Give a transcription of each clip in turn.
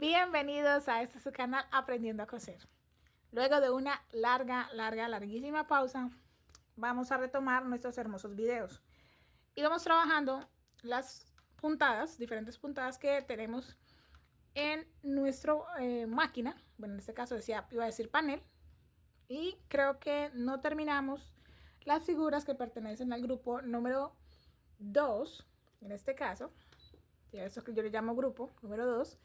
Bienvenidos a este su canal Aprendiendo a Coser. Luego de una larguísima pausa, vamos a retomar nuestros hermosos videos. Y vamos trabajando las puntadas, diferentes puntadas que tenemos en nuestra máquina. Bueno, en este caso iba a decir panel. Y creo que no terminamos las figuras que pertenecen al grupo número 2, en este caso. Ya esto que yo le llamo grupo número 2.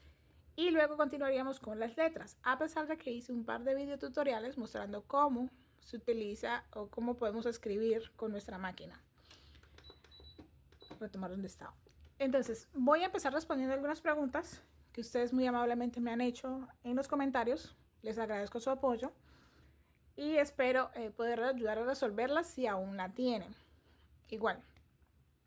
Y luego continuaríamos con las letras, a pesar de que hice un par de videotutoriales mostrando cómo se utiliza o cómo podemos escribir con nuestra máquina. Retomar donde estaba. Entonces, voy a empezar respondiendo algunas preguntas que ustedes muy amablemente me han hecho en los comentarios. Les agradezco su apoyo y espero poder ayudar a resolverlas si aún la tienen. Igual,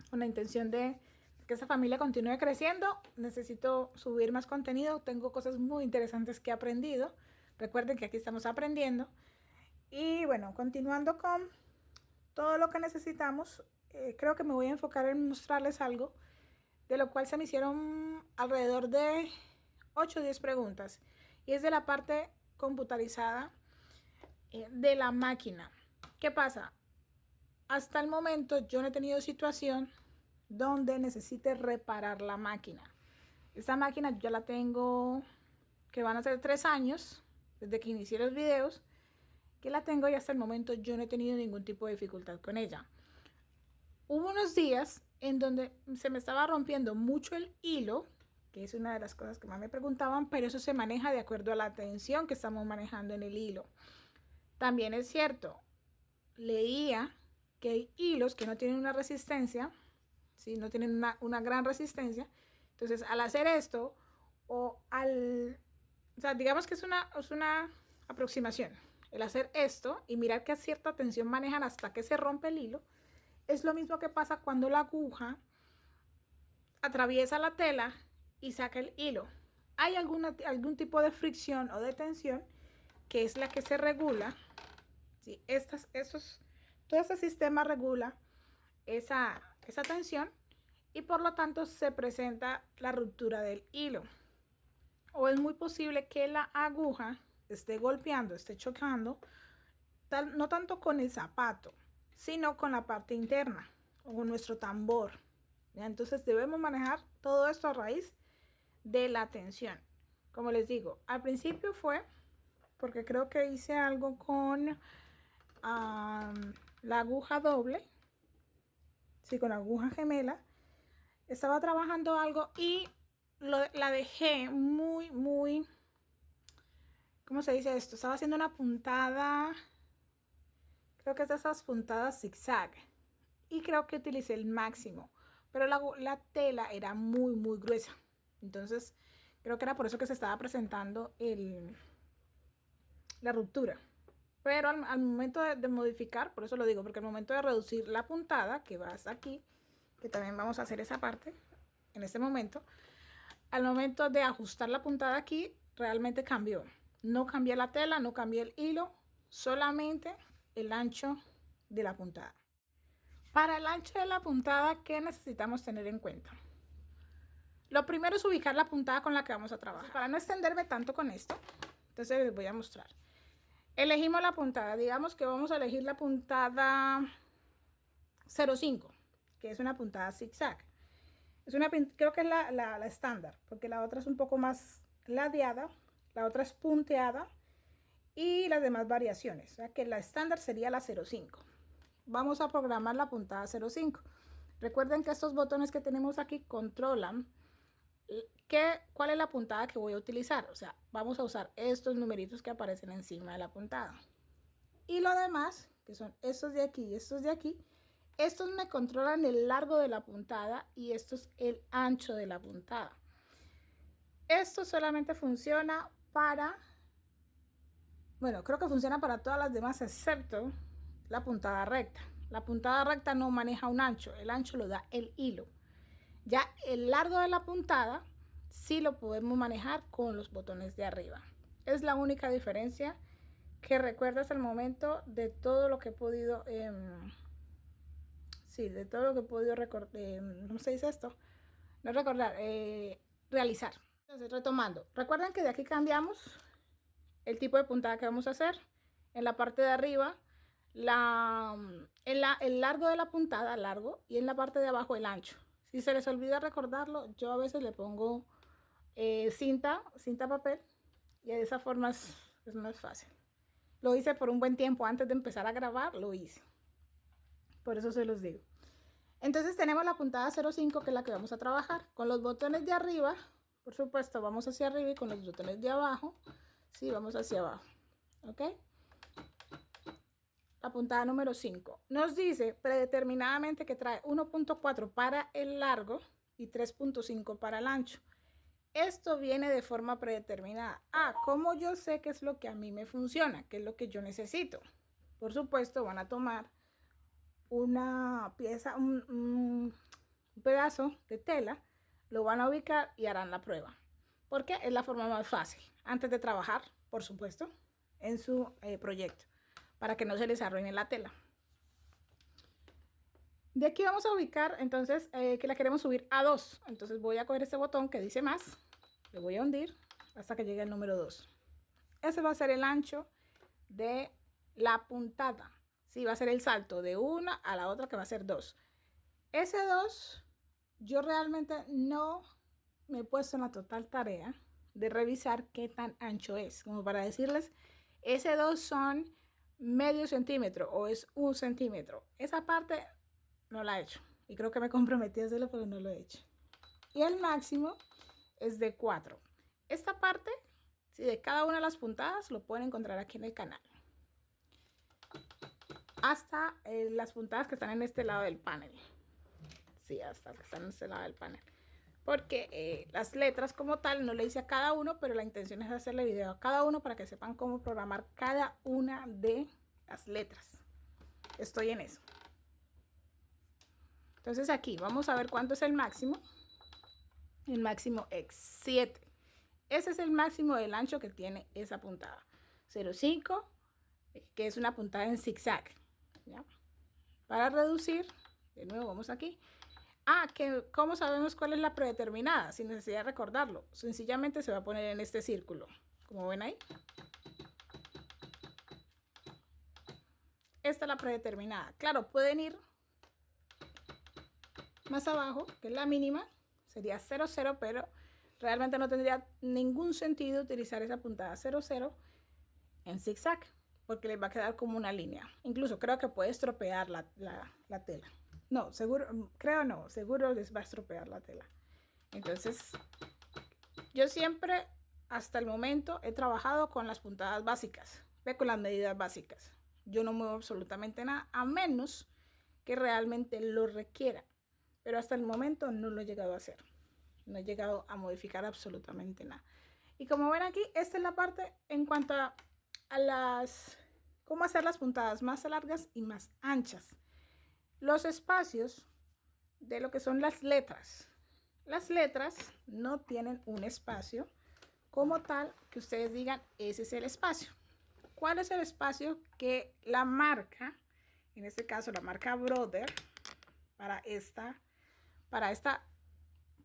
con la intención de que esta familia continúe creciendo, necesito subir más contenido. Tengo cosas muy interesantes que he aprendido. Recuerden que aquí estamos aprendiendo. Y bueno, continuando con todo lo que necesitamos, creo que me voy a enfocar en mostrarles algo de lo cual se me hicieron alrededor de 8 o 10 preguntas. Y es de la parte computarizada de la máquina. ¿Qué pasa? Hasta el momento yo no he tenido situación donde necesite reparar la máquina. Esta máquina yo ya la tengo, que van a ser 3 años, desde que inicié los videos, que la tengo y hasta el momento yo no he tenido ningún tipo de dificultad con ella. Hubo unos días en donde se me estaba rompiendo mucho el hilo, que es una de las cosas que más me preguntaban, pero eso se maneja de acuerdo a la tensión que estamos manejando en el hilo. También es cierto, leía que hay hilos que no tienen una resistencia, ¿sí? No tienen una gran resistencia. Entonces, al hacer esto, o sea, digamos que es una aproximación. El hacer esto y mirar qué cierta tensión manejan hasta que se rompe el hilo, es lo mismo que pasa cuando la aguja atraviesa la tela y saca el hilo. Hay algún tipo de fricción o de tensión que es la que se regula, ¿sí? Todo este sistema regula esa tensión y por lo tanto se presenta la ruptura del hilo. O es muy posible que la aguja esté golpeando, esté chocando, no tanto con el zapato, sino con la parte interna o con nuestro tambor. ¿Ya? Entonces debemos manejar todo esto a raíz de la tensión. Como les digo, al principio fue porque creo que hice algo con la aguja doble, sí, con la aguja gemela. Estaba trabajando algo y la dejé muy, ¿cómo se dice esto? Estaba haciendo una puntada, creo que es de esas puntadas zigzag, y creo que utilicé el máximo, pero la tela era muy gruesa. Entonces creo que era por eso que se estaba presentando la ruptura. Pero al momento de modificar, por eso lo digo, porque al momento de reducir la puntada, que va hasta aquí, que también vamos a hacer esa parte en este momento, al momento de ajustar la puntada aquí, realmente cambió. No cambié la tela, no cambié el hilo, solamente el ancho de la puntada. Para el ancho de la puntada, ¿qué necesitamos tener en cuenta? Lo primero es ubicar la puntada con la que vamos a trabajar. Entonces, para no extenderme tanto con esto, entonces les voy a mostrar. Elegimos la puntada, digamos que vamos a elegir la puntada 05, que es una puntada zigzag. Creo que es la estándar, porque la otra es un poco más ladeada, la otra es punteada y las demás variaciones. O sea que la estándar sería la 05. Vamos a programar la puntada 05. Recuerden que estos botones que tenemos aquí controlan cuál es la puntada que voy a utilizar. O sea, vamos a usar estos numeritos que aparecen encima de la puntada. Y lo demás, que son estos de aquí y estos de aquí, estos me controlan el largo de la puntada y esto es el ancho de la puntada. Esto solamente funciona para, bueno, creo que funciona para todas las demás excepto la puntada recta. La puntada recta no maneja un ancho, el ancho lo da el hilo. Ya el largo de la puntada sí lo podemos manejar con los botones de arriba. Es la única diferencia que recuerdo hasta el momento de todo lo que he podido de todo lo que he podido recordar, ¿cómo se dice esto? No recordar, realizar. Entonces, retomando, recuerden que de aquí cambiamos el tipo de puntada que vamos a hacer. En la parte de arriba, el largo de la puntada, largo, y en la parte de abajo el ancho. Si se les olvida recordarlo, yo a veces le pongo cinta papel, y de esa forma es más fácil. Lo hice por un buen tiempo antes de empezar a grabar, lo hice. Por eso se los digo. Entonces tenemos la puntada 05, que es la que vamos a trabajar. Con los botones de arriba, por supuesto, vamos hacia arriba, y con los botones de abajo, sí, vamos hacia abajo. ¿Ok? La puntada número 5. Nos dice predeterminadamente que trae 1.4 para el largo y 3.5 para el ancho. Esto viene de forma predeterminada. ¿Cómo yo sé qué es lo que a mí me funciona? ¿Qué es lo que yo necesito? Por supuesto, van a tomar una pieza, un pedazo de tela, lo van a ubicar y harán la prueba. Porque es la forma más fácil. Antes de trabajar, por supuesto, en su proyecto, para que no se les arruine la tela. De aquí vamos a ubicar, entonces, que la queremos subir a 2. Entonces voy a coger este botón que dice más, le voy a hundir hasta que llegue el número 2. Ese va a ser el ancho de la puntada. Sí, va a ser el salto de una a la otra, que va a ser 2. Ese 2, yo realmente no me he puesto en la total tarea de revisar qué tan ancho es, como para decirles, ese 2 son medio centímetro o es 1 centímetro. Esa parte no la he hecho y creo que me comprometí a hacerlo, pero no lo he hecho. Y el máximo es de 4. Esta parte, sí, de cada una de las puntadas, lo pueden encontrar aquí en el canal. Hasta las puntadas que están en este lado del panel. Sí, hasta las que están en este lado del panel. Porque las letras como tal no le hice a cada uno, pero la intención es hacerle video a cada uno para que sepan cómo programar cada una de las letras. Estoy en eso. Entonces aquí vamos a ver cuánto es el máximo. El máximo es 7. Ese es el máximo del ancho que tiene esa puntada. 0,5, que es una puntada en zigzag. ¿Ya? Para reducir, de nuevo vamos aquí. ¿Cómo sabemos cuál es la predeterminada? Sin necesidad de recordarlo. Sencillamente se va a poner en este círculo. Como ven ahí. Esta es la predeterminada. Claro, pueden ir más abajo, que es la mínima. Sería 0,0, pero realmente no tendría ningún sentido utilizar esa puntada 0,0 en zigzag, porque les va a quedar como una línea. Incluso creo que puede estropear la tela. No, seguro les va a estropear la tela. Entonces, yo siempre, hasta el momento, he trabajado con las puntadas básicas, con las medidas básicas. Yo no muevo absolutamente nada, a menos que realmente lo requiera. Pero hasta el momento no lo he llegado a hacer. No he llegado a modificar absolutamente nada. Y como ven aquí, esta es la parte en cuanto a cómo hacer las puntadas más largas y más anchas. Los espacios de lo que son las letras. Las letras no tienen un espacio como tal que ustedes digan, ese es el espacio. ¿Cuál es el espacio que la marca, en este caso la marca Brother,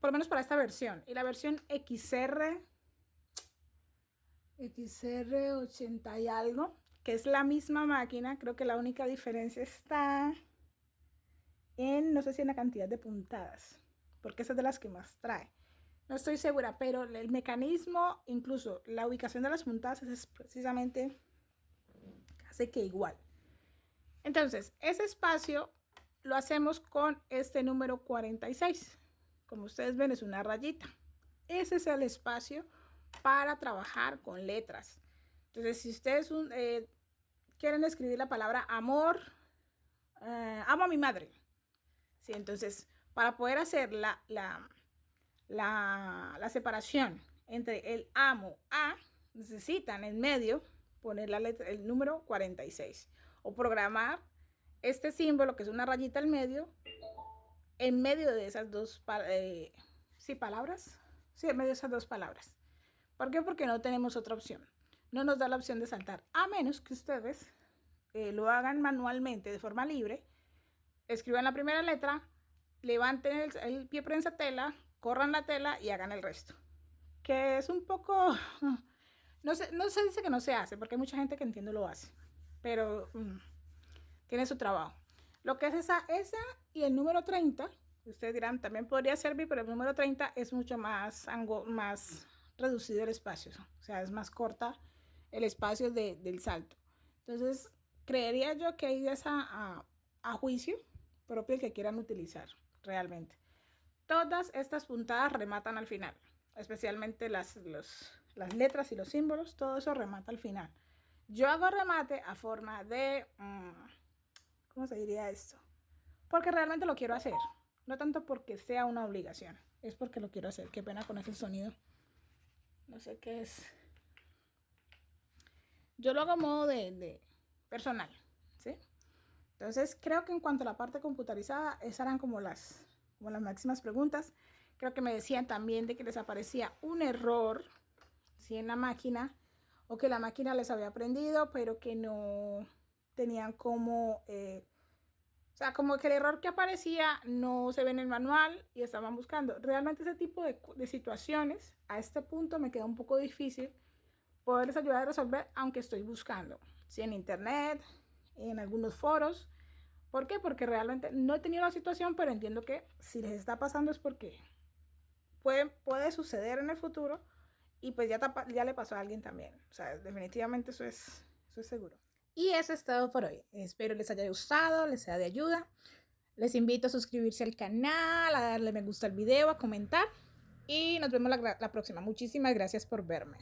por lo menos para esta versión, y la versión XR80 y algo, que es la misma máquina? Creo que la única diferencia está en, no sé si en la cantidad de puntadas, porque esa es de las que más trae. No estoy segura, pero el mecanismo, incluso la ubicación de las puntadas, es precisamente casi que igual. Entonces, ese espacio lo hacemos con este número 46. Como ustedes ven, es una rayita. Ese es el espacio para trabajar con letras. Entonces, si ustedes quieren escribir la palabra amor, amo a mi madre. Sí, entonces, para poder hacer la separación entre el amo a, necesitan en medio poner el número 46 o programar este símbolo, que es una rayita al medio, en medio de esas dos palabras. Sí, en medio de esas dos palabras. ¿Por qué? Porque no tenemos otra opción. No nos da la opción de saltar, a menos que ustedes lo hagan manualmente de forma libre. Escriban la primera letra, levanten el pie prensa tela, corran la tela y hagan el resto. que es un poco, no se dice que no se hace, porque hay mucha gente que entiendo lo hace, pero tiene su trabajo. Lo que es esa y el número 30, ustedes dirán, también podría servir, pero el número 30 es mucho más reducido el espacio, o sea, es más corta el espacio del salto. Entonces, creería yo que ahí es a juicio propio el que quieran utilizar realmente. Todas estas puntadas rematan al final, especialmente las letras y los símbolos, todo eso remata al final. Yo hago remate a forma de, ¿cómo se diría esto? Porque realmente lo quiero hacer, no tanto porque sea una obligación, es porque lo quiero hacer. Qué pena con ese sonido, no sé qué es. Yo lo hago a modo de personal, ¿sí? Entonces creo que en cuanto a la parte computarizada, esas eran como las máximas preguntas. Creo que me decían también de que les aparecía un error, ¿sí? En la máquina, o que la máquina les había aprendido, pero que no tenían como, o sea, como que el error que aparecía no se ve en el manual y estaban buscando. Realmente ese tipo de situaciones, a este punto me queda un poco difícil poderles ayudar a resolver, aunque estoy buscando, ¿sí? En internet, en algunos foros. ¿Por qué? Porque realmente no he tenido la situación, pero entiendo que si les está pasando es porque puede suceder en el futuro y pues ya le pasó a alguien también. O sea, definitivamente eso es seguro. Y eso es todo por hoy. Espero les haya gustado, les sea de ayuda. Les invito a suscribirse al canal, a darle me gusta al video, a comentar. Y nos vemos la próxima. Muchísimas gracias por verme.